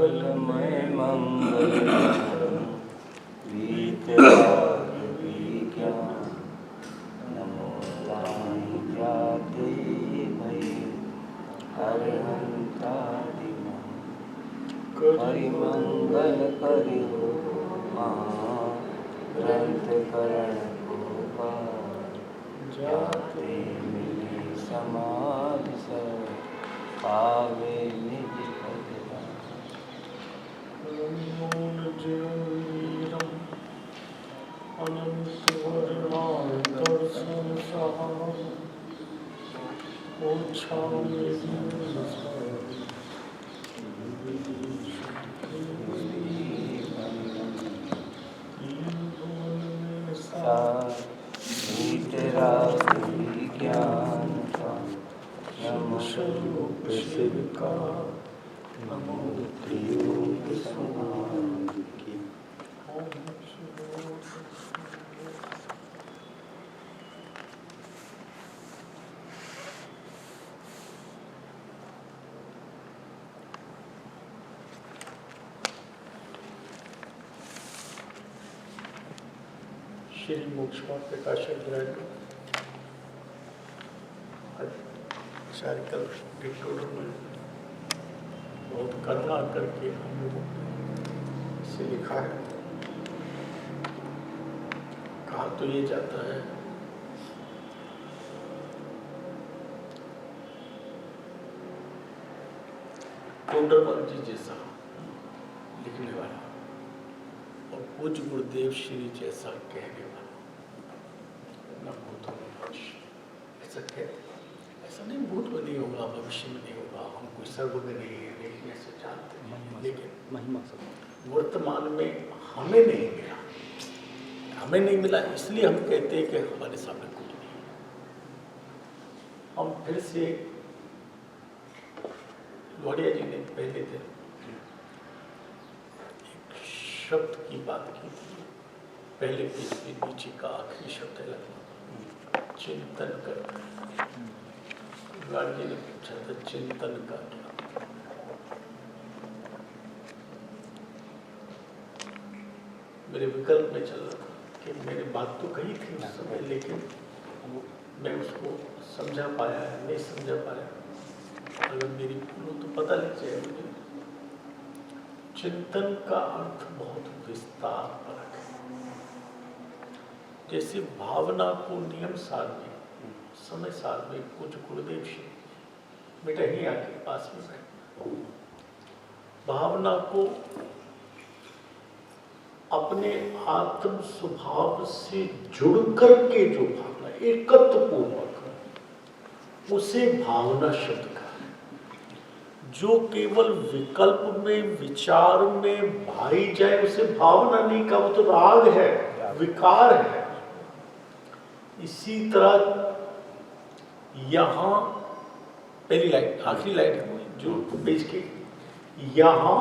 मंगलमय मंगल वीतराग विज्ञान नमो वाणी जाते भय हरहंतादि करि मंगल करि ग्रंथ करण गोपाल जाते मिले समाधि सब पावे निज जीरम अनंत वर्णाय दर्शन सहाय ओछामि वीतराग विज्ञान का नमो स्वरूप शिव का नमो त्रिलोक समाधि की श्री मोक्षमा प्रकाशक ग्रंथ चारिकल डिक्टोर में बहुत करुणा करके हम लोगों ने इसे लिखा है। कहा तो ये जाता है टोडरमल जी जैसा लिखने वाला और पूज्य गुरुदेव श्री जैसा कहने वाला न भूतों में भविष्य ऐसा कहते, ऐसा नहीं भूत में नहीं होगा, भविष्य में नहीं होगा, हम कोई सर्वज्ञ नहीं है, लेकिन ऐसे जानते हैं, लेकिन महिमा वर्तमान में हमें नहीं मिला। हमें नहीं मिला इसलिए हम कहते हैं कि हमारे सामने कुछ नहीं। हम फिर से लोहिया जी ने पहले दिन एक शब्द की बात की थी, पहले पेज के नीचे का आखिरी शब्द है चिंतन कर। गार्ड जी ने पूछा था चिंतन का क्या? मेरे विकल्प में चल रहा था कि मैंने बात तो कही थी उस समय, लेकिन मैं उसको समझा पाया नहीं समझा पाया। अगर मेरी भूल हो तो पता लग जाए मुझे। चिंतन का अर्थ बहुत विस्तार परक है। जैसे भावना को नियम सार में समय सार में कुछ गुरुदेव श्री बेटा ही आके पास में बैठ, भावना को अपने आत्म स्वभाव से जुड़ करके जो भावना एकत्व पूर्वक उसे भावना शब्द का है। जो केवल विकल्प में विचार में भाई जाए उसे भावना नहीं कहा, वो तो राग है, विकार है। इसी तरह यहाँ पहली लाइन आखिरी लाइन है जो पेज के यहाँ,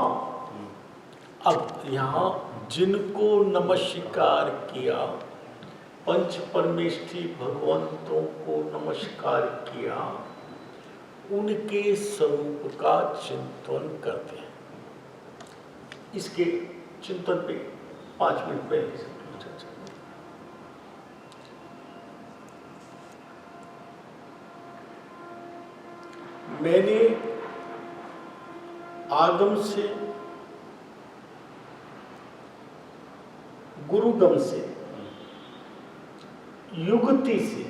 अब यहाँ जिनको नमस्कार किया, पंच परमेष्ठी भगवंतों को नमस्कार किया, उनके स्वरूप का चिंतन करते हैं। इसके चिंतन पे 5 मिनट पहले चर्चा। मैंने आगम से, गुरुगम से, युक्ति से,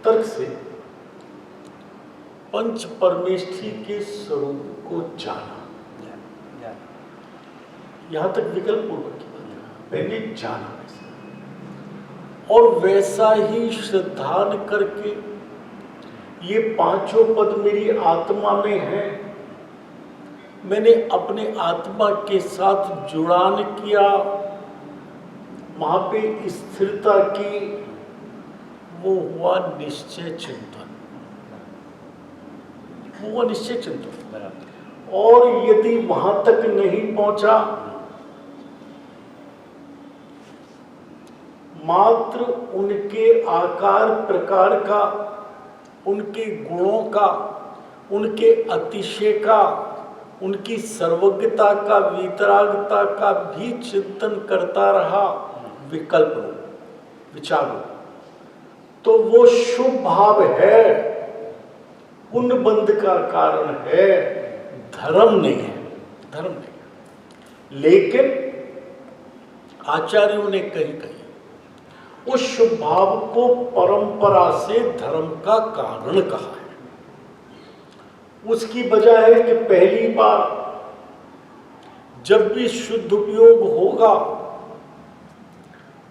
तर्क से पंच परमेष्ठी के स्वरूप को जाना। यहां तक विकल्प पूर्वक की बात है, मैंने जाना वैसा और वैसा ही श्रद्धान करके ये 5 पद मेरी आत्मा में है। मैंने अपने आत्मा के साथ जुड़ान किया, वहां पे स्थिरता की, वो हुआ निश्चय चिंतन, वो हुआ निश्चय चिंतन। और यदि वहां तक नहीं पहुंचा, मात्र उनके आकार प्रकार का, उनके गुणों का, उनके अतिशय का उनकी सर्वज्ञता का, वीतरागता का भी चिंतन करता रहा, विकल्प रूप, विचार रूप, तो वो शुभ भाव है, पुण्य बंध का कारण है, धर्म नहीं है, धर्म नहीं है। लेकिन आचार्यों ने कहीं उस शुभ भाव को परंपरा से धर्म का कारण कहा है। उसकी वजह है कि पहली बार जब भी शुद्ध उपयोग होगा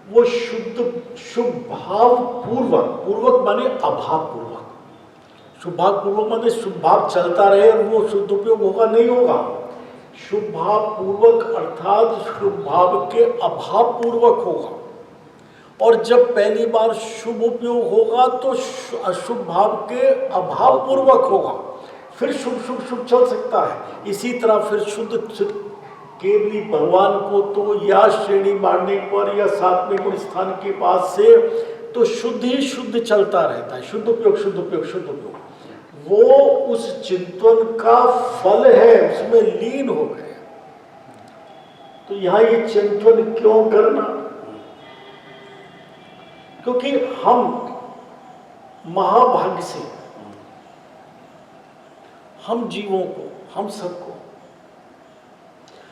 वो शुभ भाव पूर्वक माने अभाव पूर्वक, शुभ भाव पूर्वक माने शुभ भाव चलता रहे और वो शुद्ध उपयोग होगा, नहीं होगा। शुभ भाव पूर्वक अर्थात शुभ भाव के अभाव पूर्वक होगा। और जब पहली बार शुभ उपयोग होगा तो अशुभ भाव के अभाव पूर्वक होगा, फिर शुभ शुभ शुभ चल सकता है। इसी तरह फिर शुद्ध केवली भगवान को तो या श्रेणी मारने पर या सातवें गुण स्थान के बाद से तो शुद्ध ही शुद्ध चलता रहता है, शुद्ध उपयोग शुद्ध उपयोग शुद्ध उपयोग। वो उस चिंतन का फल है, उसमें लीन हो गए। तो यहां ये चिंतन क्यों करना? क्योंकि हम महाभाग्य से हम जीवों को, हम सबको,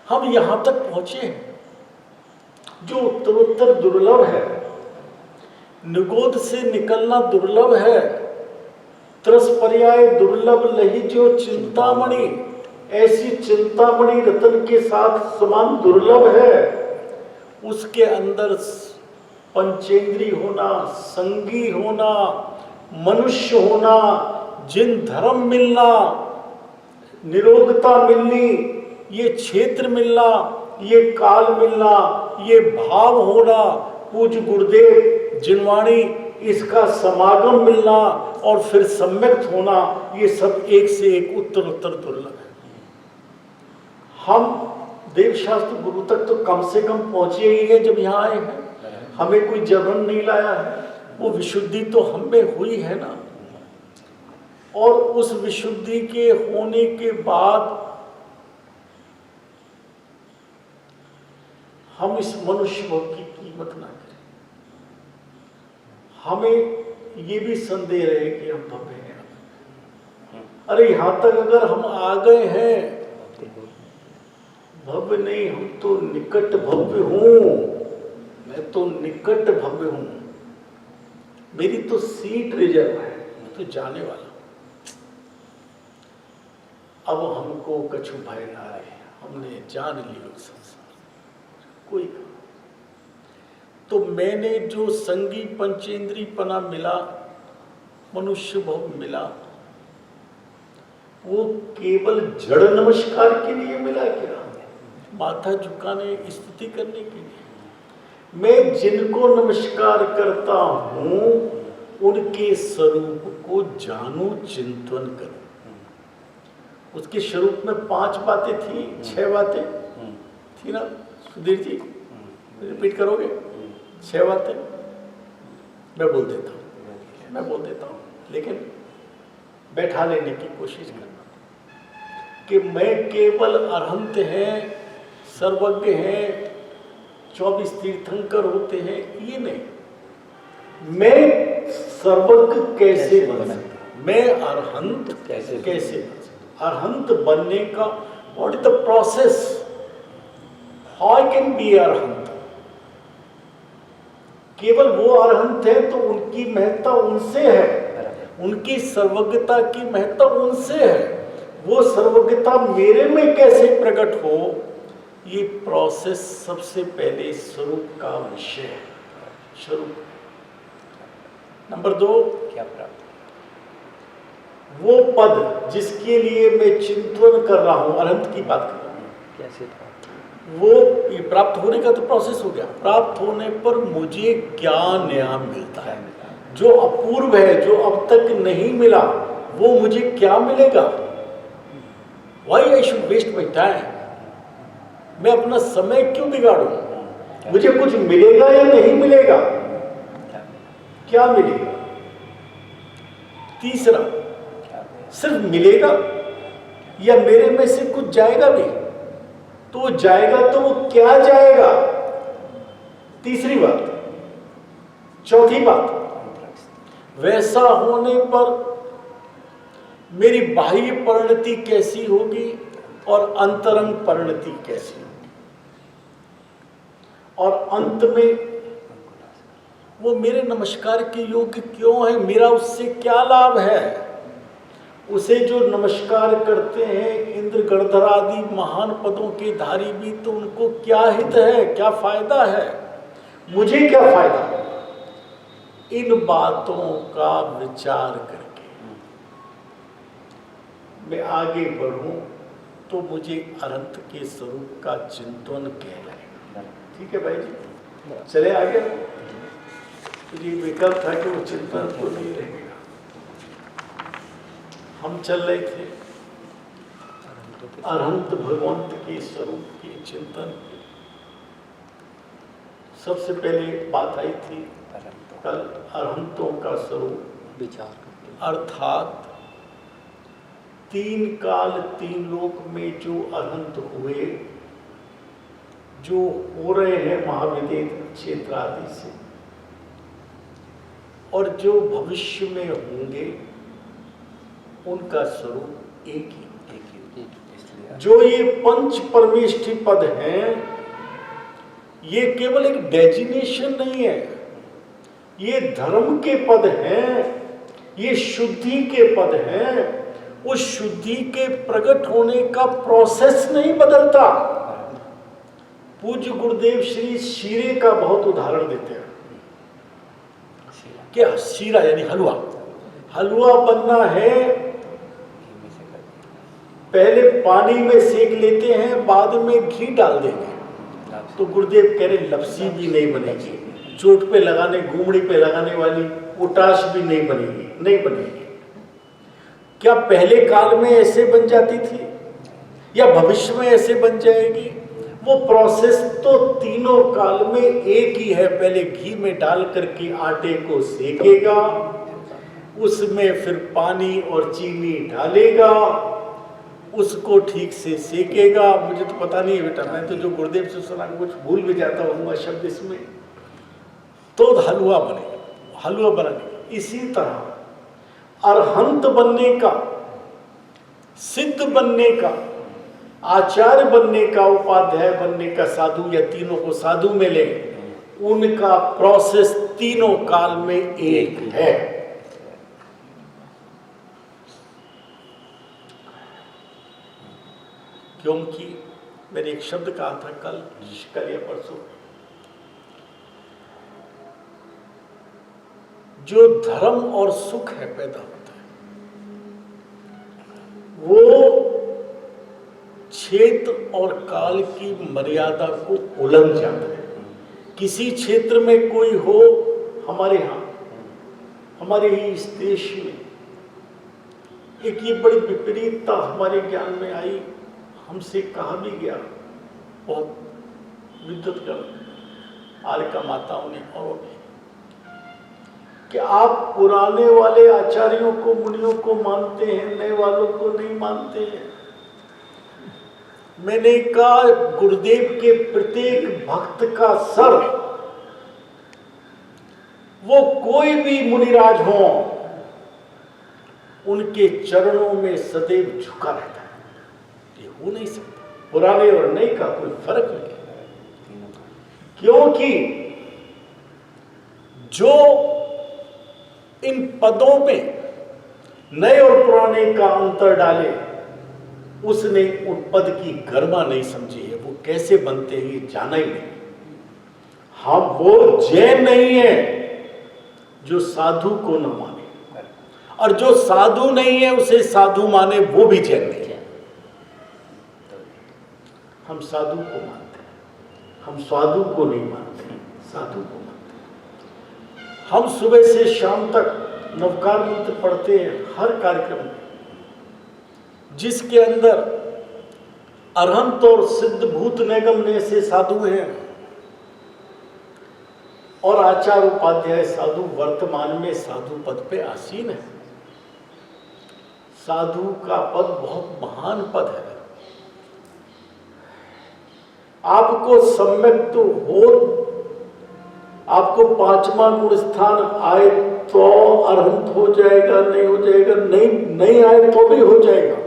हम यहां तक पहुंचे हैं जो उत्तरोत्तर दुर्लभ है। निगोद से निकलना दुर्लभ है, त्रस पर्याय दुर्लभ लही जो चिंतामणि, ऐसी चिंतामणि रतन के साथ समान दुर्लभ है। उसके अंदर पंचेंद्री होना, संगी होना, मनुष्य होना, जिन धर्म मिलना, निरोगता मिलनी, ये क्षेत्र मिलना, ये काल मिलना, ये भाव होना, पूज्य गुरुदेव जिनवाणी इसका समागम मिलना और फिर सम्यक्त होना, ये सब एक से एक उत्तर उत्तर दुर्लभ है। हम देवशास्त्र गुरु तक तो कम से कम पहुंचे ही हैं जब यहाँ आए हैं, हमें कोई जबरन नहीं लाया है, वो विशुद्धि तो हम में हुई है ना। और उस विशुद्धि के होने के बाद हम इस मनुष्य भव की कीमत ना करें। हमें ये भी संदेह रहे कि हम भव्य हैं। अरे यहां तक अगर हम आ गए हैं, भव्य नहीं, हम तो निकट भव्य हूं, मैं तो निकट भव्य हूं, मेरी तो सीट रिजर्व है, मैं तो जाने वाला। अब हमको कछु भय ना रहे, हमने जान लिया संसार कोई। तो मैंने जो संगी पंचेंद्री पना मिला, मनुष्य भव मिला, वो केवल जड़ नमस्कार के लिए मिला क्या? माथा झुकाने, स्तुति करने के लिए? मैं जिनको नमस्कार करता हूं उनके स्वरूप को जानूं, चिंतन करूं। उसके स्वरूप में 5 बातें थी, 6 बातें थी ना सुधीर जी? रिपीट करोगे? 6 बातें मैं बोल देता हूं, लेकिन बैठा लेने की कोशिश करना कि मैं केवल अरहंत है, सर्वज्ञ है, 24 तीर्थंकर होते हैं, ये नहीं। मैं सर्वज्ञ कैसे बन सकता, मैं अरहंत कैसे बन सकता? अरहंत बनने का what is the process? How I can be Arhant? केवल वो अरहंत है तो उनकी महत्ता उनसे है, उनकी सर्वज्ञता की महत्ता उनसे है। वो सर्वज्ञता मेरे में कैसे प्रकट हो, ये प्रोसेस सबसे पहले स्वरूप का विषय है। स्वरूप। नंबर 2, क्या प्राप्त? वो पद जिसके लिए मैं चिंतन कर रहा हूं, अरहंत की बात कर रहा हूं, कैसे वो ये प्राप्त होने का तो प्रोसेस हो गया। प्राप्त होने पर मुझे क्या नया मिलता है, जो अपूर्व है, जो अब तक नहीं मिला, वो मुझे क्या मिलेगा? Why I should waste my time? मैं अपना समय क्यों बिगाड़ूं? मुझे कुछ मिलेगा या नहीं मिलेगा? क्या मिलेगा? तीसरा, सिर्फ मिलेगा या मेरे में से कुछ जाएगा भी, तो वो जाएगा तो वो क्या जाएगा? तीसरी बात। चौथी बात, वैसा होने पर मेरी बाह्य परिणति कैसी होगी और अंतरंग परिणति कैसी होगी, और अंत में वो मेरे नमस्कार के योग्य क्यों है? मेरा उससे क्या लाभ है? उसे जो नमस्कार करते हैं इंद्र गणधर आदि महान पदों के धारी भी, तो उनको क्या हित है, क्या फायदा है? मुझे क्या फायदा? इन बातों का विचार करके मैं आगे बढ़ूं तो मुझे अनंत के स्वरूप का चिंतन कहलाएगा। ठीक है भाई जी, चले आगे। तो ये विकल्प था कि वो चिंतन तो नहीं रहेगा। हम चल रहे थे अनंत भगवंत के स्वरूप के चिंतन। सबसे पहले बात आई थी कल अरहंतों का स्वरूप विचार, अर्थात तीन काल तीन लोक में जो अनंत हुए, जो हो रहे हैं महाविदेव क्षेत्र आदि से, और जो भविष्य में होंगे, उनका स्वरूप एक ही। जो ये पंच परमेष्ठी पद हैं, ये केवल एक डेजिग्नेशन नहीं है, ये धर्म के पद हैं, ये शुद्धि के पद हैं। उस शुद्धि के प्रकट होने का प्रोसेस नहीं बदलता। पूज्य गुरुदेव श्री शीरे का बहुत उदाहरण देते हैं। क्या शीरा यानी हलवा? हलवा बनना है, पहले पानी में सेक लेते हैं, बाद में घी डाल देंगे, तो गुरुदेव कह रहे लपसी भी नहीं बनेगी, चोट पे लगाने, घूमड़ी पे लगाने वाली पोटाश भी नहीं बनेगी, नहीं बनेगी। क्या पहले काल में ऐसे बन जाती थी या भविष्य में ऐसे बन जाएगी? वो प्रोसेस तो तीनों काल में एक ही है। पहले घी में डाल करके आटे को सेकेगा, उसमें फिर पानी और चीनी डालेगा, उसको ठीक से सेकेगा। मुझे तो पता नहीं है बेटा, मैं तो जो गुरुदेव से सुना कुछ भूल भी जाता हूँ शब्द इसमें, तो हलवा बनेगा, हलवा बनेगा। इसी तरह अरहंत बनने का, सिद्ध बनने का, आचार्य बनने का, उपाध्याय बनने का, साधु या तीनों को साधु में ले, उनका प्रोसेस तीनों काल में एक है। क्योंकि मैंने एक शब्द कहा था कल या परसों, जो धर्म और सुख है पैदा होता है, वो क्षेत्र और काल की मर्यादा को उल्लंघ जाता है। किसी क्षेत्र में कोई हो, हमारे यहाँ, हमारे ही इस देश में एक ये बड़ी विपरीतता हमारे ज्ञान में आई, हमसे कहा भी गया बहुत विद्युत कर आलिका माताओं ने और भी, कि आप पुराने वाले आचार्यों को, मुनियों को मानते हैं, नए वालों को नहीं मानते हैं। मैंने कहा गुरुदेव के प्रत्येक भक्त का सर, वो कोई भी मुनिराज हो, उनके चरणों में सदैव झुका रहता है। ये हो नहीं सकता, पुराने और नए का कोई फर्क नहीं, क्योंकि जो इन पदों में नए और पुराने का अंतर डाले, उसने उन पद की गरिमा नहीं समझी है। वो कैसे बनते हैं ये जाना ही नहीं। हम वो जैन नहीं है जो साधु को न माने, और जो साधु नहीं है उसे साधु माने, वो भी जैन नहीं है। हम साधु को मानते हैं, हम साधु को नहीं मानते, साधु को मानते हैं। हम सुबह से शाम तक नवकार मंत्र पढ़ते हैं हर कार्यक्रम में, जिसके अंदर अरहंत और सिद्ध भूत नैगम्य से साधु हैं, और आचार्य उपाध्याय साधु वर्तमान में साधु पद पे आसीन है। साधु का पद बहुत महान पद है। आपको सम्यक तो हो, आपको 5वां गुण स्थान आए तो अरहंत हो जाएगा, नहीं हो जाएगा, नहीं आए तो भी हो जाएगा,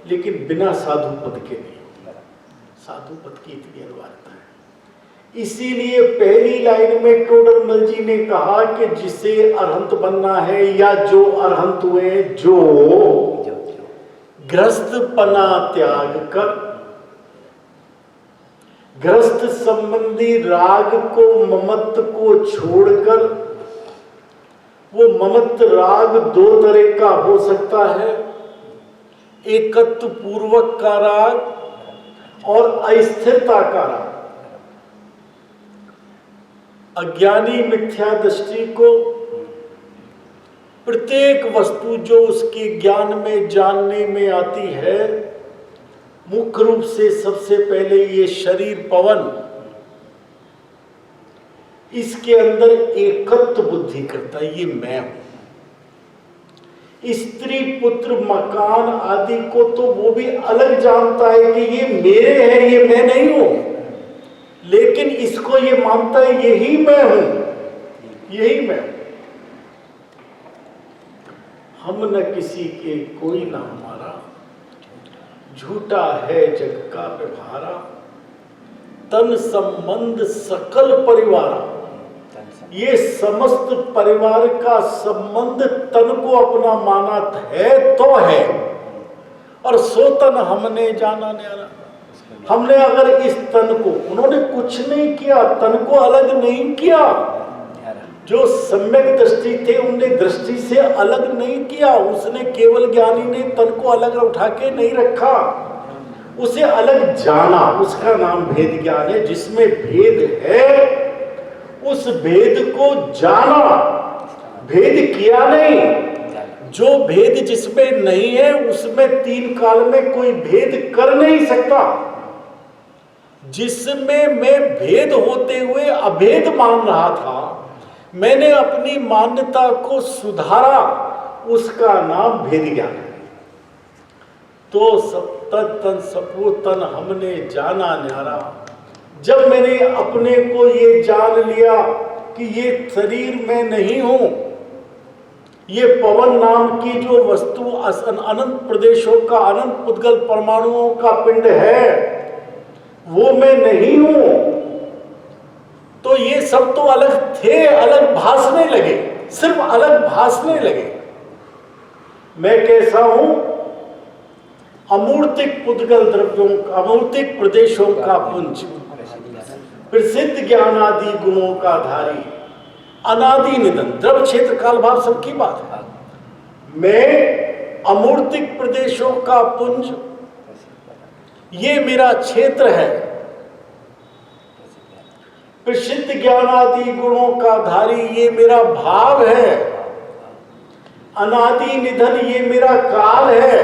लेकिन बिना साधु पद के नहीं। साधु पद की इतनी अनिवार्यता है। इसीलिए पहली लाइन में टोडरमल जी ने कहा कि जिसे अरहंत बनना है या जो अरहंत हुए, जो गृहस्थपना त्याग कर, गृहस्थ संबंधी राग को, ममत्व को छोड़कर, वो ममत्व राग 2 तरह का हो सकता है, एकत्व पूर्वक का राग और अस्थिरता का राग। अज्ञानी मिथ्या दृष्टि को प्रत्येक वस्तु जो उसके ज्ञान में, जानने में आती है, मुख्य रूप से सबसे पहले ये शरीर पवन, इसके अंदर एकत्व बुद्धि करता है, ये मैं हूं। स्त्री पुत्र मकान आदि को तो वो भी अलग जानता है कि ये मेरे हैं, ये मैं नहीं हूं, लेकिन इसको ये मानता है यही मैं हूं, यही मैं हूं। हम न किसी के, कोई न हमारा, झूठा है जग का व्यवहारा, तन संबंध सकल परिवारा। ये समस्त परिवार का संबंध तन को अपना माना है तो है, और सो तन हमने जाना न्यारा। हमने अगर इस तन को, उन्होंने कुछ नहीं किया, तन को अलग नहीं किया, जो सम्यक दृष्टि थे उनने दृष्टि से अलग नहीं किया, उसने केवल ज्ञानी ने तन को अलग उठा के नहीं रखा, उसे अलग जाना, उसका नाम भेद ज्ञान है। जिसमें भेद है उस भेद को जाना, भेद किया नहीं। जो भेद जिसमें नहीं है उसमें 3 काल में कोई भेद कर नहीं सकता। जिसमें मैं भेद होते हुए अभेद मान रहा था, मैंने अपनी मान्यता को सुधारा, उसका नाम भेद ज्ञान है। तो सब तन सपो तन हमने जाना न्यारा। जब मैंने अपने को ये जान लिया कि ये शरीर में नहीं हूं, ये पवन नाम की जो वस्तु अनंत प्रदेशों का, अनंत पुद्गल परमाणुओं का पिंड है, वो मैं नहीं हूं, तो ये सब तो अलग थे, अलग भासने लगे, सिर्फ अलग भासने लगे। मैं कैसा हूं? अमूर्तिक पुद्गल द्रव्यों का, अमूर्तिक प्रदेशों का पुंज, प्रसिद्ध ज्ञानादि गुणों का धारी, अनादि निधन, द्रव क्षेत्र काल भाव सबकी बात है। मैं अमूर्तिक प्रदेशों का पुंज, ये मेरा क्षेत्र है। प्रसिद्ध ज्ञानादि गुणों का धारी, ये मेरा भाव है। अनादि निधन, ये मेरा काल है।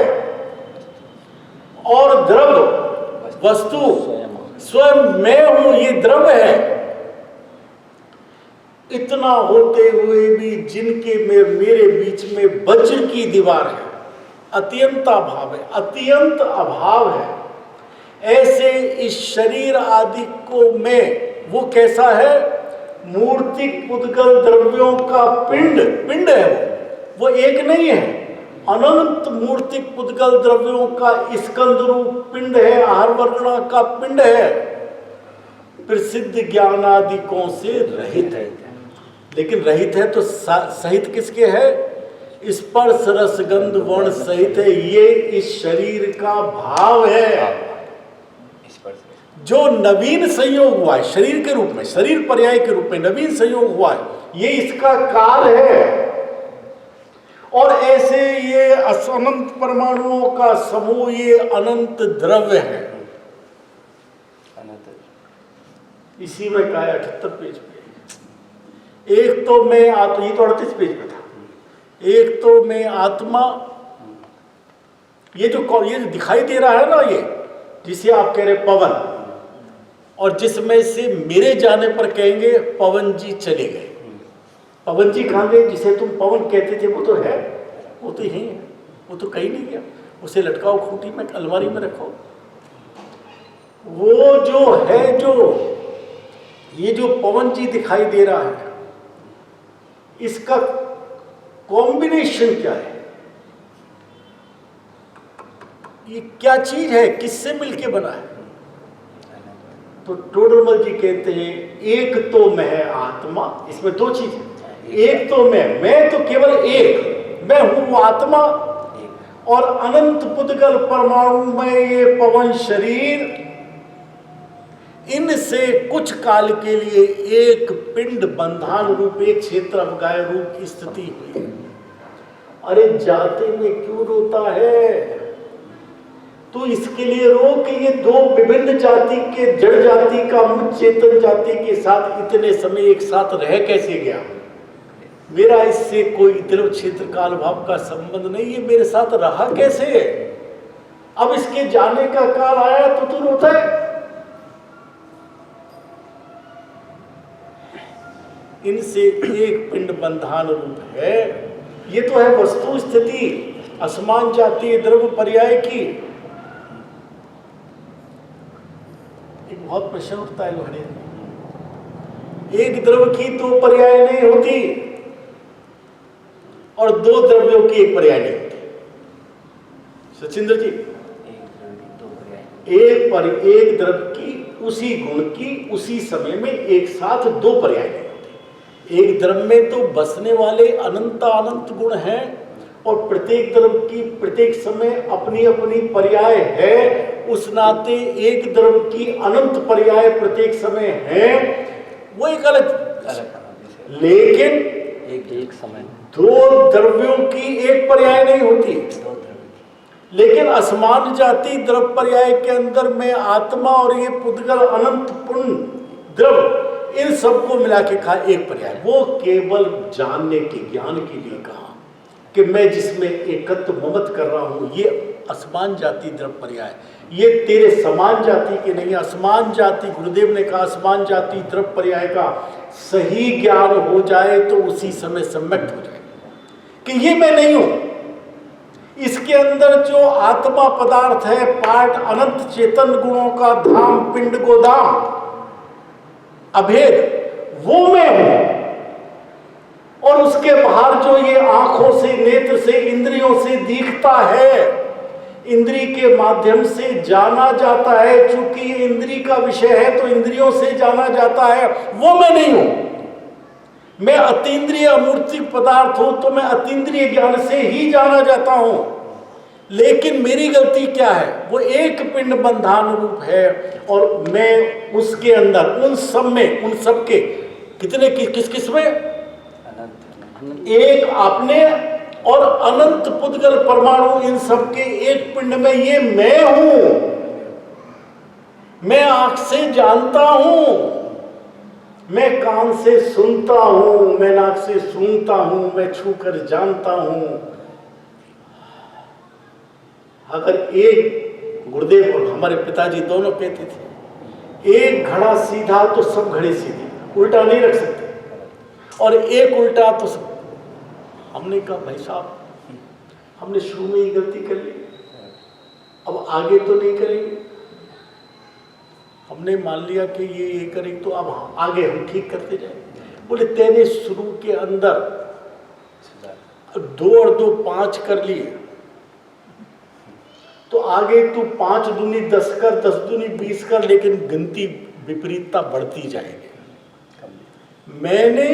और द्रव वस्तु स्वयं मैं हूं, ये द्रव है। इतना होते हुए भी जिनके मेरे बीच में वज्र की दीवार है, अत्यंत अभाव है, अत्यंत अभाव है, ऐसे इस शरीर आदि को मैं, वो कैसा है? मूर्तिक पुद्गल द्रव्यों का पिंड है। वो एक नहीं है, अनंत मूर्तिक पुद्गल द्रव्यों का स्कंद रूप पिंड है, आहार वर्णा का पिंड है, प्रसिद्ध ज्ञानादिकों से रहित है। लेकिन रहित है तो सहित किसके है? स्पर्श रस गंध वर्ण सहित है। ये इस शरीर का भाव है जो नवीन संयोग हुआ है शरीर के रूप में, शरीर पर्याय के रूप में नवीन संयोग हुआ है, ये इसका काल है। और ऐसे ये अनंत परमाणुओं का समूह, ये अनंत द्रव्य है। इसी में कहा 78 पेज पे। एक तो मैं आत्मा, ये तो 38 पेज पे था। एक तो मैं आत्मा, ये जो दिखाई दे रहा है ना, ये जिसे आप कह रहे पवन, और जिसमें से मेरे जाने पर कहेंगे पवन जी चले गए। पवन जी कहाँ गए? जिसे तुम पवन कहते थे वो तो है, वो तो यही है। वो तो कहीं नहीं गया। उसे लटकाओ खूंटी में, अलमारी में रखो। वो जो है, जो ये जो पवन जी दिखाई दे रहा है, इसका कॉम्बिनेशन क्या है? ये क्या चीज है, किससे मिलके बना है? तो टोडरमल जी कहते हैं एक तो मैं है आत्मा, इसमें दो चीज है। एक तो मैं तो केवल एक, मैं हूं वो आत्मा, और अनंत पुद्गल परमाणु में ये पवन शरीर, इनसे कुछ काल के लिए एक पिंड बंधान रूप, एक क्षेत्र अवगाय रूप स्थिति हुई। अरे जाते में क्यों रोता है? तो इसके लिए रो कि ये दो विभिन्न जाति के, जड़ जाति का मुझ चेतन जाति के साथ इतने समय एक साथ रह कैसे गया? मेरा इससे कोई द्रव क्षेत्र काल भाव का संबंध नहीं है, मेरे साथ रहा कैसे? अब इसके जाने का काल आया तो तू रोता है? इनसे एक पिंड बंधान रूप है। ये तो है वस्तु स्थिति असमान जातीय द्रव्य पर्याय की। एक बहुत प्रश्न उठता है लोहड़े, एक द्रव्य की दो पर्याय नहीं होती और दो द्रव्यों की एक पर्याय नहीं होती। सचिंद्र जी, एक द्रव्य की उसी गुण की उसी समय में एक साथ दो पर्याय नहीं होते। एक द्रव्य में तो बसने वाले अनंत अनंत गुण हैं और प्रत्येक द्रव्य की प्रत्येक समय अपनी अपनी पर्याय है। उस नाते एक द्रव्य की अनंत पर्याय प्रत्येक समय है, वो एक अलग। लेकिन एक समय दो द्रव्यों की एक पर्याय नहीं होती। लेकिन असमान जाति द्रव्य पर्याय के अंदर में आत्मा और ये पुद्गल अनंत पूर्ण द्रव्य, इन सबको मिला के कहा एक पर्याय। वो केवल जानने के ज्ञान के लिए कहा कि मैं जिसमें एकत्व ममत कर रहा हूं, ये असमान जाति द्रव्य पर्याय, ये तेरे समान जाति के नहीं। असमान जाति, गुरुदेव ने कहा असमान जाति द्रव्य पर्याय का सही ज्ञान हो जाए तो उसी समय सम्यक्त हो जाए कि ये मैं नहीं हूं। इसके अंदर जो आत्मा पदार्थ है, पार्ट अनंत चेतन गुणों का धाम, पिंड गोदाम, अभेद, वो मैं हूं। और उसके बाहर जो ये आंखों से, नेत्र से, इंद्रियों से दिखता है, इंद्री के माध्यम से जाना जाता है, चूंकि ये इंद्री का विषय है तो इंद्रियों से जाना जाता है, वो मैं नहीं हूं। मैं अतीन्द्रिय अमूर्तिक पदार्थ हूं तो मैं अतीन्द्रिय ज्ञान से ही जाना जाता हूं। लेकिन मेरी गलती क्या है? वो एक पिंड बंधान रूप है और मैं उसके अंदर, उन सब में, उन सब के कितने, किस किस में? एक आपने और अनंत पुद्गल परमाणु, इन सब के एक पिंड में ये मैं हूं। मैं आंख से जानता हूं, मैं कान से सुनता हूं, मैं नाक से सूंघता हूं, मैं छूकर जानता हूं। अगर एक, गुरुदेव और हमारे पिताजी दोनों कहते थे, एक घड़ा सीधा तो सब घड़े सीधे, उल्टा नहीं रख सकते, और एक उल्टा तो सब। हमने कहा भाई साहब, हमने शुरू में ही गलती कर ली, अब आगे तो नहीं करेंगे। हमने मान लिया कि ये करेंगे तो अब आगे हम ठीक करते जाए। बोले तेरे शुरू के अंदर 2 और 2 5 कर लिए, तो आगे तू 5 दूनी 10 कर, 10 दूनी 20 कर, लेकिन गिनती विपरीतता बढ़ती जाएगी। मैंने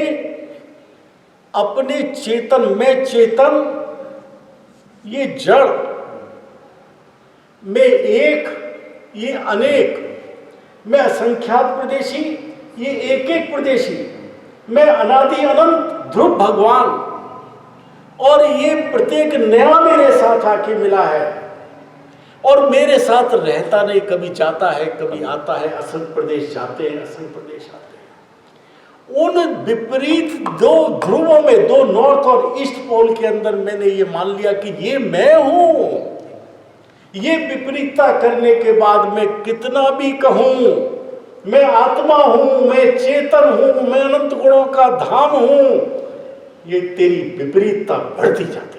अपने चेतन में, चेतन ये जड़ में एक, ये अनेक, मैं असंख्यात प्रदेशी, ये एक एक प्रदेशी, मैं अनादि अनंत ध्रुव भगवान, और ये प्रत्येक नया मेरे साथ आके मिला है और मेरे साथ रहता नहीं, कभी जाता है, कभी आता है, असंख्य प्रदेश जाते हैं, असंख्य प्रदेश आते हैं। उन विपरीत 2 ध्रुवों में, 2 नॉर्थ और ईस्ट पोल के अंदर मैंने ये मान लिया कि ये मैं हूं। ये विपरीतता करने के बाद मैं कितना भी कहूं मैं आत्मा हूं, मैं चेतन हूं, मैं अनंत गुणों का धाम हूं, ये तेरी विपरीतता बढ़ती जाती।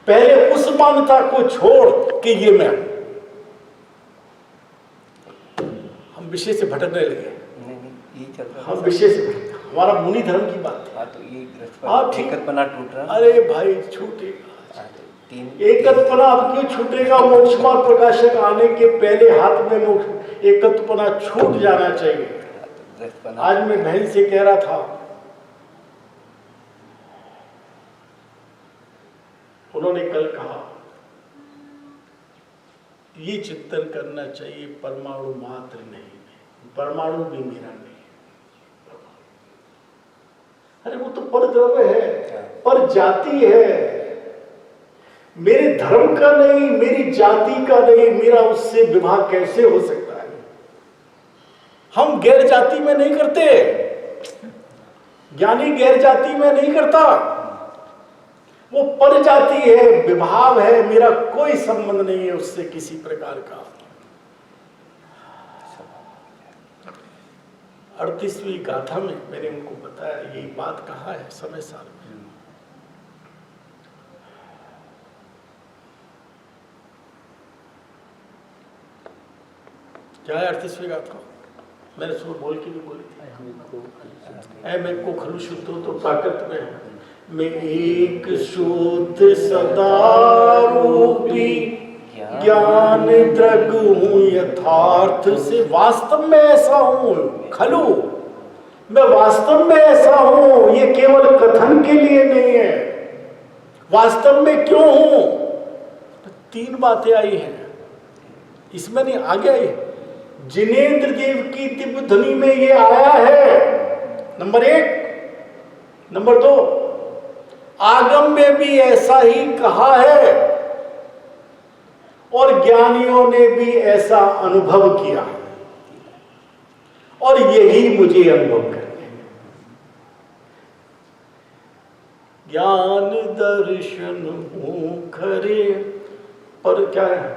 पहले उस मान्यता को छोड़ कि ये मैं हूं। हम विषय से भटकने लगे। नहीं ये चल रहा हम विषय से भटकते, हमारा मुनि धर्म की बात है। हाँ तो ये हाँ, ठीक। एकत्वपना टूट रहा। अरे भाई छूटेगा, तीन एकत्वपना अब क्यों छूटेगा? मोक्ष मार्ग प्रकाशक आने के पहले हाथ में मोक्ष एकत्वपना छूट जाना चाहिए। आज मैं बहन से कह रहा था, उन्होंने कल कहा ये चिंतन करना चाहिए परमाणु मात्र नहीं, परमाणु भी मेरा नहीं है। अरे वो तो पर द्रव्य है, पर जाति है, मेरे धर्म का नहीं, मेरी जाति का नहीं, मेरा उससे विवाह कैसे हो सकता है? हम गैर जाति में नहीं करते, ज्ञानी गैर जाति में नहीं करता, वो पर जाति है, विभाव है, मेरा कोई संबंध नहीं है उससे किसी प्रकार का। 38वीं गाथा में मैंने उनको बताया, ये बात कहा है समय साल में। क्या है 38वीं गाथा? मैंने सुबह बोल के भी बोली थी, ऐ मैं को खलु शुद्ध हो तो प्राकृत में है, मैं एक शुद्ध सदा रूपी ज्ञान द्रग हूं यथार्थ से। वास्तव में ऐसा हूं, खलु मैं वास्तव में ऐसा हूं, ये केवल कथन के लिए नहीं है। वास्तव में क्यों हूं? तो 3 बातें आई हैं इसमें, नहीं आगे आई। जिनेंद्र देव की दिव्य ध्वनि में ये आया है, नंबर 1। नंबर 2, आगम में भी ऐसा ही कहा है और ज्ञानियों ने भी ऐसा अनुभव किया है, और यही मुझे अनुभव करते हैं। ज्ञान दर्शन हूं खरे, पर क्या है?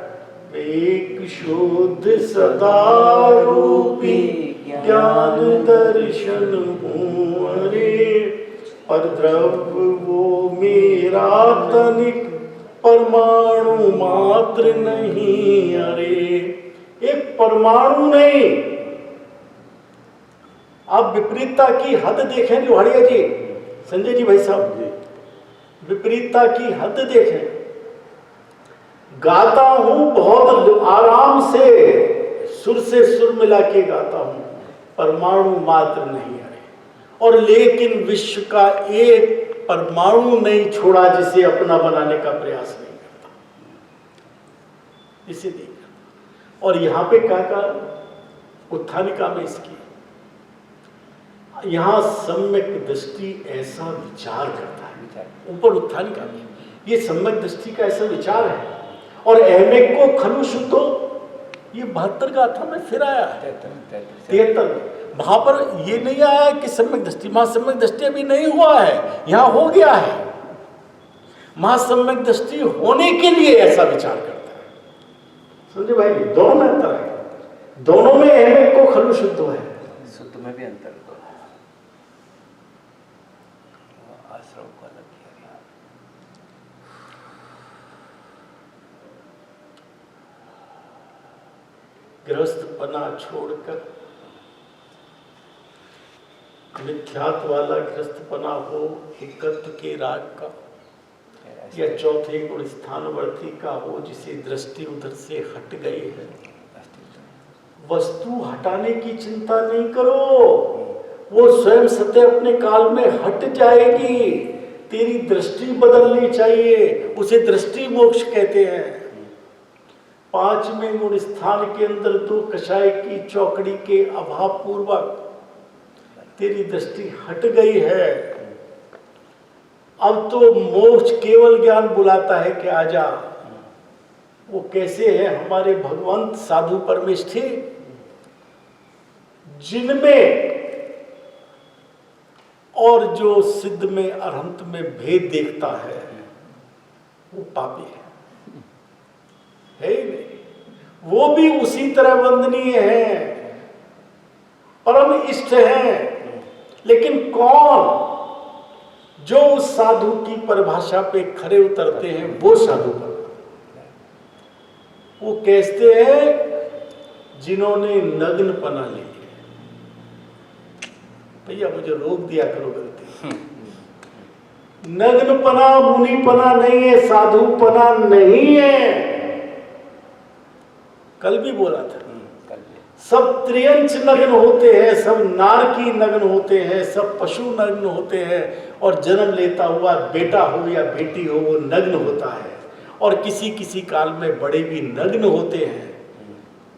एक शुद्ध सदा रूपी ज्ञान दर्शन हूं अरे, पर द्रव्य वो मेरा तनिक परमाणु मात्र नहीं अरे। एक परमाणु नहीं। आप विपरीतता की हद देखें लोहाड़िया जी, संजय जी भाई साहब, विपरीतता की हद देखें। गाता हूं बहुत आराम से, सुर से सुर मिला के गाता हूं, परमाणु मात्र नहीं है। और लेकिन विश्व का एक परमाणु नहीं छोड़ा जिसे अपना बनाने का प्रयास नहीं करता, इसे देख। और यहां पे क्या कहा उत्थानिका में इसकी, यहां सम्यक दृष्टि ऐसा विचार करता है। ऊपर उत्थानिका में ये सम्यक दृष्टि का ऐसा विचार है। और अहमेक को खलु शुद्धो, ये 72 गाथा में फिर आया है, 73 में। वहां पर ये नहीं आया कि सम्यक दृष्टि, महासम्यक दृष्टि अभी नहीं हुआ है, यहां हो गया है। महासम्यक दृष्टि होने के लिए ऐसा विचार करता है। समझे भाई, दोनों में अंतर है, दोनों में अहमेक को खलु शुद्धो है, शुद्ध में भी अंतर है। आश्रम को अलग किया गया। गृहस्थपना छोड़कर मिथ्यात्व वाला गृहस्थपना हो, एकत्व के राग का, या चौथे गुण स्थानवर्ती का हो, जिसे दृष्टि उधर से हट गई है। वस्तु हटाने की चिंता नहीं करो, वो स्वयं सत्य अपने काल में हट जाएगी। तेरी दृष्टि बदलनी चाहिए, उसे दृष्टि मोक्ष कहते हैं। 5वें गुण स्थान के अंदर 2 कषाय की चौकड़ी के अभाव पूर्वक तेरी दृष्टि हट गई है। अब तो मोक्ष केवल ज्ञान बुलाता है कि आजा। वो कैसे है? हमारे भगवंत साधु परमेष्ठी, जिनमें और जो सिद्ध में अरहंत में भेद देखता है वो पापी है ही नहीं। वो भी उसी तरह वंदनीय है, परम इष्ट है। लेकिन कौन? जो उस साधु की परिभाषा पे खरे उतरते हैं वो साधु बन। वो कहते हैं जिन्होंने नग्नपना ले लिया। भैया मुझे रोक दिया करो गलती। नग्नपना मुनिपना नहीं है, साधुपना नहीं है। कल भी बोला था, सब त्रियंच नग्न होते हैं, सब नारकी नग्न होते हैं, सब पशु नग्न होते हैं, और जन्म लेता हुआ बेटा हो या बेटी हो वो नग्न होता है। और किसी किसी काल में बड़े भी नग्न होते हैं,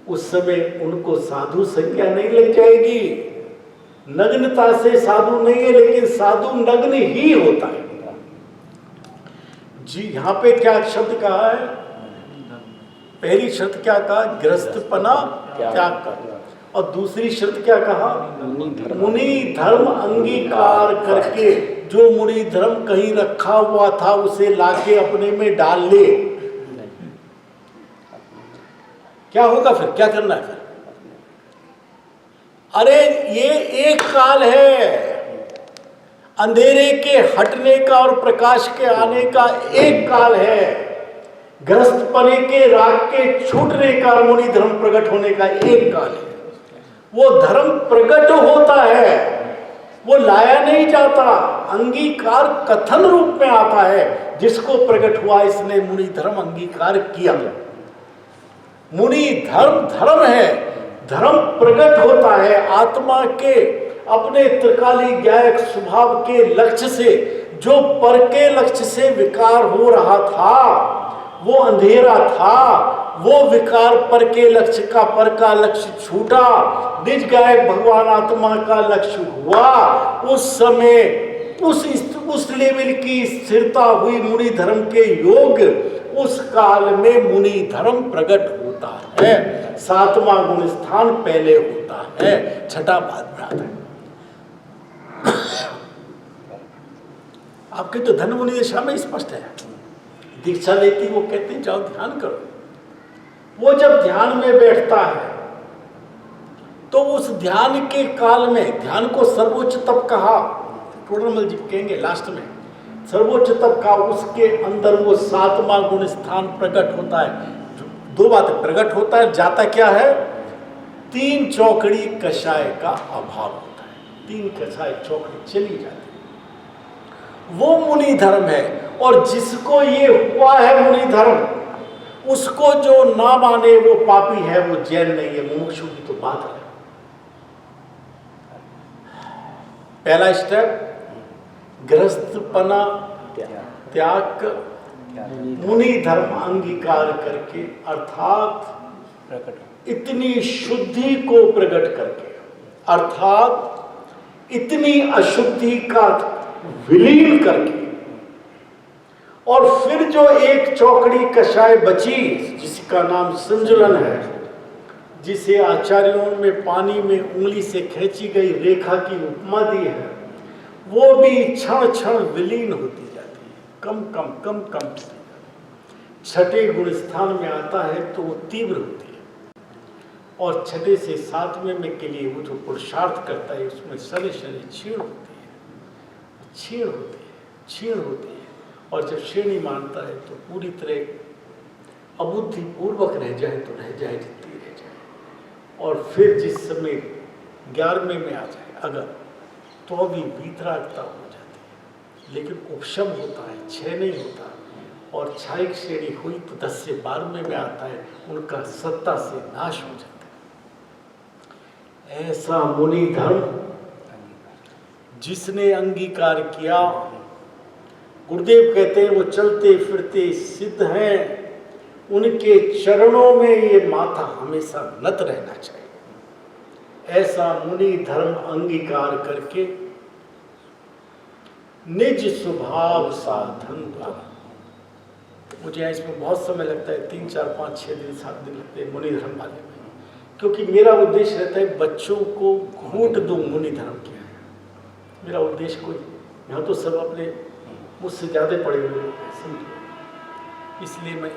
उस समय उनको साधु संज्ञा नहीं लग जाएगी। नग्नता से साधु नहीं है, लेकिन साधु नग्न ही होता है। जी यहाँ पे क्या शब्द कहा है? पहली शर्त क्या कहा? गृहस्थपना त्याग कर। और दूसरी शर्त क्या कहा? मुनि धर्म अंगीकार करके। जो मुनि धर्म कहीं रखा हुआ था उसे लाके अपने में डाल ले। क्या होगा फिर? क्या करना है फिर? अरे ये एक काल है, अंधेरे के हटने का और प्रकाश के आने का एक काल है। गृहस्थपने के राग के छूटने का, मुनि धर्म प्रकट होने का एक काल है। वो धर्म प्रकट होता है, वो लाया नहीं जाता। अंगीकार कथन रूप में आता है। जिसको प्रकट हुआ इसने मुनि धर्म अंगीकार किया। मुनि धर्म धर्म है, धर्म प्रकट होता है आत्मा के अपने त्रिकाली ज्ञायक स्वभाव के लक्ष्य से। जो पर के लक्ष्य से विकार हो रहा था, वो अंधेरा था, वो विकार पर के लक्ष्य का, पर का लक्ष्य छूटा, निज गायक भगवान आत्मा का लक्ष्य हुआ। उस समय उस लेवल की स्थिरता हुई मुनि धर्म के योग। उस काल में मुनि धर्म प्रकट होता है। सातवां गुण स्थान पहले होता है, छठा बाद में आता है। आपके तो धन मुनि दशा में स्पष्ट है। दीक्षा लेती वो कहते हैं जाओ ध्यान करो। वो जब ध्यान में बैठता है तो उस ध्यान के काल में, ध्यान को सर्वोच्च तप कहा, टोडरमल जी कहेंगे लास्ट में, सर्वोच्च तप का, उसके अंदर वो सातवां गुण स्थान प्रकट होता है। दो बातें प्रकट होता है, जाता क्या है? 3 चौकड़ी कषाय का अभाव होता है। 3 कषाय चौकड़ी चली जाती है, वो मुनि धर्म है। और जिसको ये हुआ है मुनि धर्म, उसको जो ना माने वो पापी है, वो जैन नहीं है, मुमुक्षु की तो बात है। पहला स्टेप गृहस्थपना त्याग, मुनि धर्म अंगीकार करके, अर्थात इतनी शुद्धि को प्रकट करके, अर्थात इतनी अशुद्धि का विलीन करके। और फिर जो एक चौकड़ी कषाय बची, जिसका नाम संजुलन है, जिसे आचार्यों में पानी में उंगली से खींची गई रेखा की उपमा दी है, वो भी क्षण क्षण विलीन होती जाती है, कम कम कम कम होती जाती है। छठे गुण स्थान में आता है तो वो तीव्र होती है। और छठे से 7वें में के लिए वो जो पुरुषार्थ करता है, उसमें शनि शनि क्षीण होती है, क्षीण होती है, क्षीण होती है। और जब श्रेणी मानता है तो पूरी तरह अबुद्धि पूर्वक रह जाए तो रह जाए, जितनी रह जाए। और फिर जिस समय 11वें में आ जाए अगर, तो भी वीतरागता हो जाती है, लेकिन उपशम होता है, क्षय नहीं होता। और क्षयिक श्रेणी हुई तो 10 से 12वें में आता है, उनका सत्ता से नाश हो जाता है। ऐसा मुनि धर्म जिसने अंगीकार किया, गुरुदेव कहते हैं वो चलते फिरते सिद्ध हैं, उनके चरणों में ये माथा हमेशा नत रहना चाहिए। ऐसा मुनि धर्म अंगीकार करके निज स्वभाव साधन द्वारा, मुझे इसमें बहुत समय लगता है, 3 4 5 6 दिन 7 दिन लगते हैं मुनि धर्म वाले में, क्योंकि मेरा उद्देश्य रहता है बच्चों को घूंट दूं मुनि धर्म क्या है। मेरा उद्देश्य कोई, यहाँ तो सब अपने मुझसे ज़्यादा पढ़े हुए लोग हैं, समझो, इसलिए मैं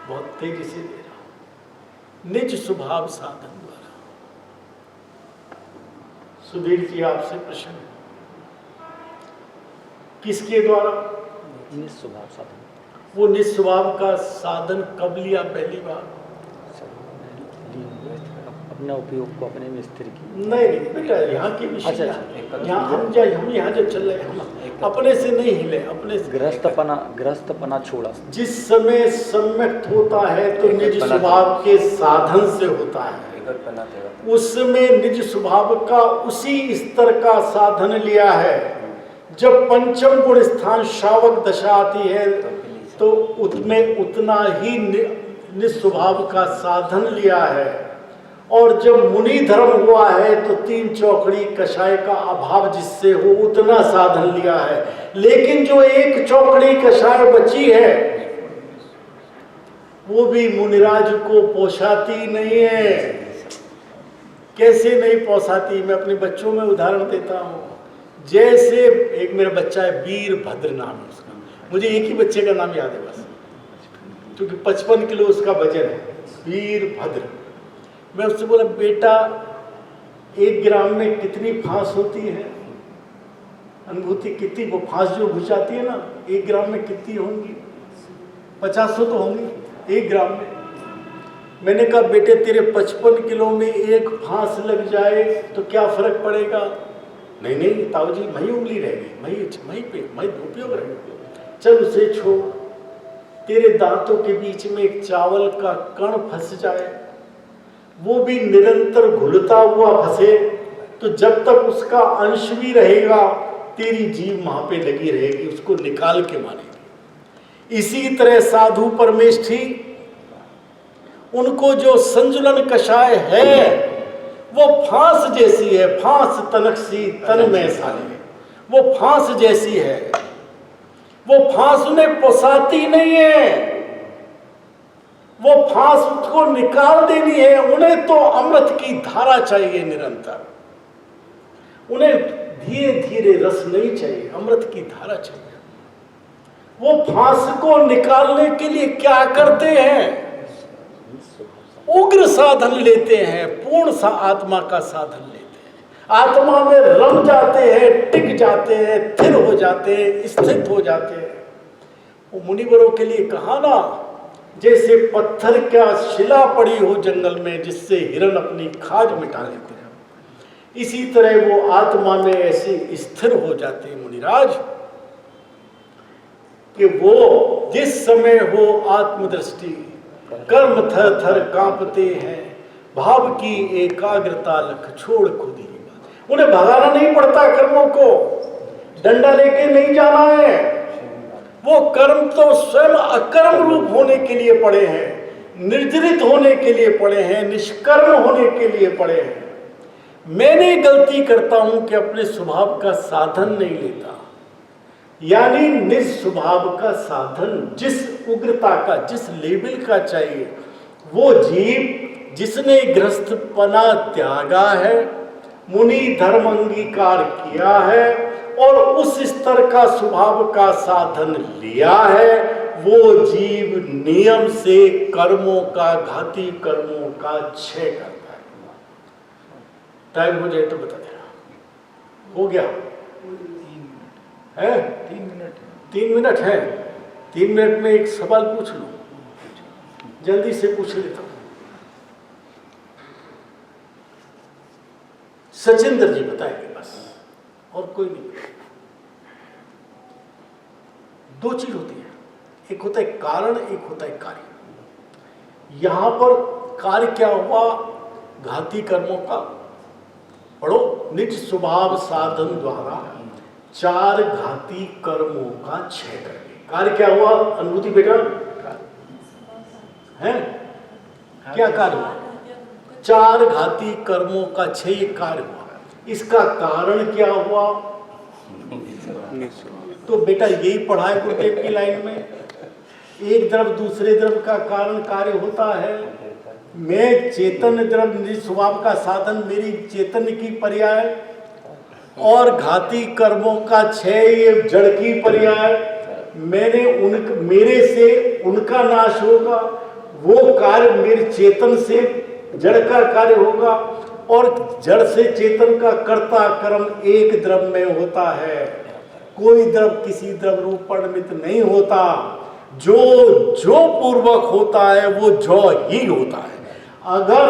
बहुत तेजी से दे रहा हूँ। निज स्वभाव साधन द्वारा। सुधीर जी आपसे प्रश्न। किसके द्वारा? निस्वभाव साधन। वो निस्वभाव का साधन कब लिया पहली बार? अपने उपयोग को अपने में स्थिर की। नहीं बेटा, यहाँ की विषय अच्छा, यहाँ हम यहाँ जब चल रहे हैं, अपने से नहीं हिले, अपने से ग्रस्तपना छोड़ा। जिस समय सम्यक्त होता है तो निज स्वभाव के साधन से होता है, उस समय निज स्वभाव का उसी स्तर का साधन लिया है। जब पंचम गुण स्थान शावक दशा आती है तो उसमें उतना ही निस्वभाव का साधन लिया है। और जब मुनि धर्म हुआ है तो 3 चौकड़ी कषाय का अभाव जिससे हो उतना साधन लिया है। लेकिन जो 1 चौकड़ी कषाय बची है वो भी मुनिराज को पोषाती नहीं है। कैसे नहीं पोषाती? मैं अपने बच्चों में उदाहरण देता हूँ। जैसे एक मेरा बच्चा है, वीरभद्र नाम है उसका, मुझे एक ही बच्चे का नाम याद है बस, क्योंकि 55 किलो उसका वजन है, वीरभद्र। मैं उससे बोला, बेटा 1 ग्राम में कितनी फांस होती है? अनुभूति कितनी, वो फांस जो घुस जाती है ना, 1 ग्राम में कितनी होंगी? 50 तो होंगी 1 ग्राम में। मैंने कहा, बेटे तेरे 55 किलो में 1 फांस लग जाए तो क्या फर्क पड़ेगा? नहीं ताऊ जी, वही उंगली रहेगी, वही उपयोग रहेगा। चल उसे छोड़, तेरे दांतों के बीच में एक चावल का कण फंस जाए, वो भी निरंतर घुलता हुआ फंसे, तो जब तक उसका अंश भी रहेगा तेरी जीभ वहां पे लगी रहेगी, उसको निकाल के मारेगी। इसी तरह साधु परमेष्ठी, उनको जो संजुलन कषाय है वो फांस जैसी है, फांस तनक सी तन में साले, वो फांस जैसी है, वो फांस उन्हें पोसाती नहीं है, वो फांस उसको निकाल देनी है। उन्हें तो अमृत की धारा चाहिए निरंतर, उन्हें धीरे धीरे रस नहीं चाहिए, अमृत की धारा चाहिए। वो फांस को निकालने के लिए क्या करते हैं? उग्र साधन लेते हैं, पूर्ण सा आत्मा का साधन लेते हैं, आत्मा में रम जाते हैं, टिक जाते हैं, स्थिर हो जाते हैं, स्थित हो जाते हैं। वो मुनिवरों के लिए कहा ना, जैसे पत्थर क्या शिला पड़ी हो जंगल में जिससे हिरण अपनी खाज मिटा लेते हैं, इसी तरह वो आत्मा में ऐसे स्थिर हो जाते हैं मुनिराज कि वो जिस समय हो आत्मदृष्टि, कर्म थर थर कांपते हैं, भाव की एकाग्रता लख छोड़ खुद ही। उन्हें भगाना नहीं पड़ता कर्मों को, डंडा लेके नहीं जाना है। वो कर्म तो स्वयं अकर्म रूप होने के लिए पड़े हैं, निर्जरित होने के लिए पड़े हैं, निष्कर्म होने के लिए पड़े हैं। मैंने गलती करता हूं कि अपने स्वभाव का साधन नहीं लेता, यानी निज स्वभाव का साधन जिस उग्रता का, जिस लेवल का चाहिए, वो जीव जिसने गृहस्थपना त्यागा है, मुनि धर्म अंगीकार किया है और उस स्तर का स्वभाव का साधन लिया है, वो जीव नियम से कर्मों का, घाती कर्मों का क्षय करता है। टाइम हो जाए तो बता देना। हो गया है? 3 मिनट है। 3 मिनट में एक सवाल पूछ लो, जल्दी से पूछ लेता हूं। सचिंद्र जी बताएंगे बस, और कोई नहीं। 2 चीज होती है, एक होता है कारण, एक होता है कार्य। यहां पर कार्य क्या हुआ? घाती कर्मों का, पढ़ो, निज स्वभाव साधन द्वारा 4 घाती कर्मों का क्षय करके। कार्य क्या हुआ अनुभूति बेटा? है क्या कार्य हुआ? 4 घाती कर्मों का क्षय कार्य हुआ। इसका कारण क्या हुआ? तो बेटा यही पढ़ा है गुरुदेव की लाइन में, एक द्रव दूसरे द्रव का कारण कार्य होता है। मैं चेतन द्रव निज स्वभाव का साधन, मेरी चैतन्य की पर्याय, और घाती कर्मों का क्षय ये जड़ की पर्याय। मेरे से उनका नाश होगा, वो कार्य मेरे चेतन से जड़ का कार्य होगा, और जड़ से चेतन का कर्ता कर्म एक द्रव्य में होता है। कोई द्रव किसी द्रव रूप परिणमित नहीं होता। जो जो पूर्वक होता है वो जो ही होता है। अगर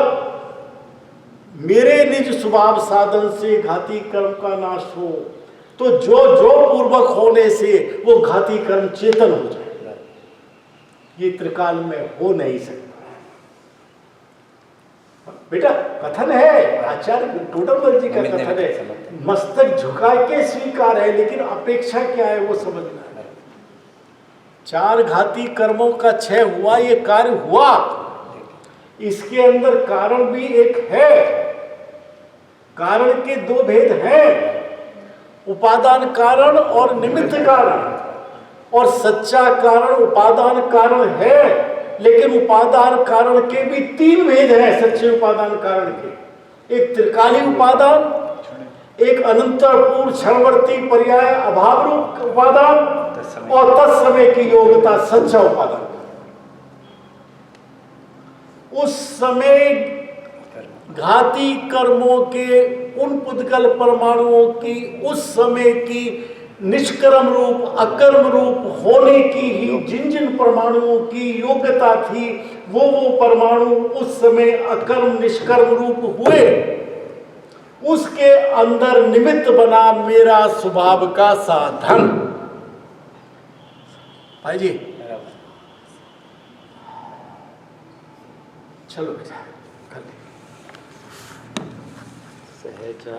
मेरे निज स्वभाव साधन से घाती कर्म का नाश हो तो जो जो पूर्वक होने से वो घाती कर्म चेतन हो जाए। ये त्रिकाल में हो नहीं सकता। बेटा कथन है, आचार्य टोडरमल जी का कथन है, मस्तक झुका के स्वीकार है, लेकिन अपेक्षा क्या है वो समझना है। 4 घाती कर्मों का क्षय हुआ, ये कार्य हुआ, इसके अंदर कारण भी एक है। कारण के 2 भेद हैं, उपादान कारण और निमित्त कारण। और सच्चा कारण उपादान कारण है, लेकिन उपादान कारण के भी 3 भेद हैं सच्चे उपादान कारण के। एक त्रिकाली उपादान, एक अनंतर पूर्व क्षणवर्ती पर्याय अभाव रूप उपादान, और तत्समय की योग्यता सच्चा उपादान। उस समय घाती कर्मों के उन पुद्गल परमाणुओं की उस समय की निष्कर्म रूप अकर्म रूप होने की ही जिन परमाणुओं की योग्यता थी, वो परमाणु उस समय अकर्म निष्कर्म रूप हुए। उसके अंदर निमित्त बना मेरा स्वभाव का साधन। भाई जी चलो बेटा कर ले। सहजा